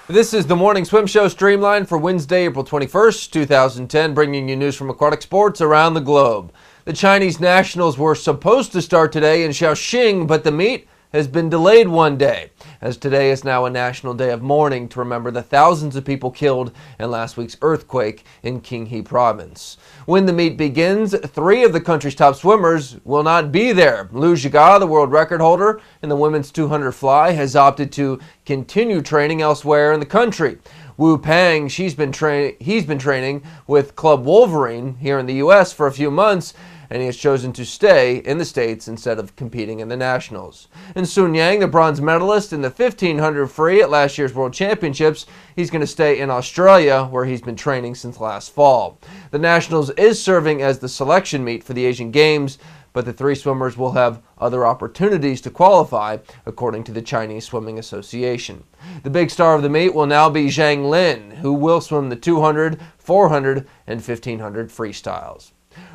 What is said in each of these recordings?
This is the Morning Swim Show Streamlined for Wednesday, April 21st, 2010, bringing you news from aquatic sports around the globe. The Chinese nationals were supposed to start today in Shaoxing, but the meet has been delayed one day, as today is now a national day of mourning to remember the thousands of people killed in last week's earthquake in Qinghai province. When the meet begins, 3 of the country's top swimmers will not be there. Liu Zhiga, the world record holder in the women's 200 fly, has opted to continue training elsewhere in the country. Wu Peng, he's been training with Club Wolverine here in the U.S. for a few months, and he has chosen to stay in the States instead of competing in the Nationals. And Sun Yang, the bronze medalist in the 1500 free at last year's World Championships, he's going to stay in Australia, where he's been training since last fall. The Nationals is serving as the selection meet for the Asian Games, but the 3 swimmers will have other opportunities to qualify, according to the Chinese Swimming Association. The big star of the meet will now be Zhang Lin, who will swim the 200, 400, and 1500 freestyles.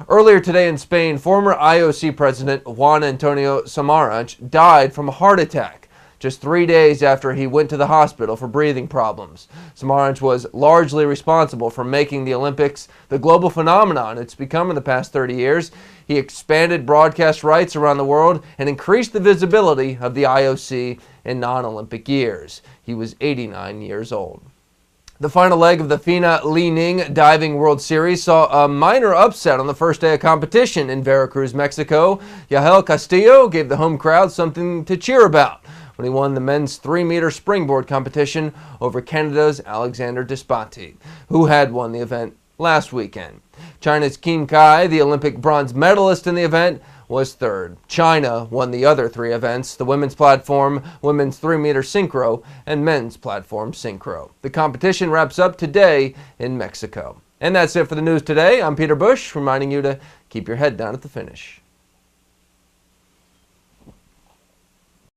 Earlier today in Spain, former IOC President Juan Antonio Samaranch died from a heart attack, just 3 days after he went to the hospital for breathing problems. Samaranch was largely responsible for making the Olympics the global phenomenon it's become in the past 30 years. He expanded broadcast rights around the world and increased the visibility of the IOC in non-Olympic years. He was 89 years old. The final leg of the FINA Li-Ning Diving World Series saw a minor upset on the first day of competition in Veracruz, Mexico. Yahel Castillo gave the home crowd something to cheer about when he won the men's 3-meter springboard competition over Canada's Alexander Despati, who had won the event last weekend. China's Kim Kai, the Olympic bronze medalist in the event, was third. China won the other 3 events, the women's platform, women's 3-meter synchro, and men's platform synchro. The competition wraps up today in Mexico. And that's it for the news today. I'm Peter Bush, reminding you to keep your head down at the finish.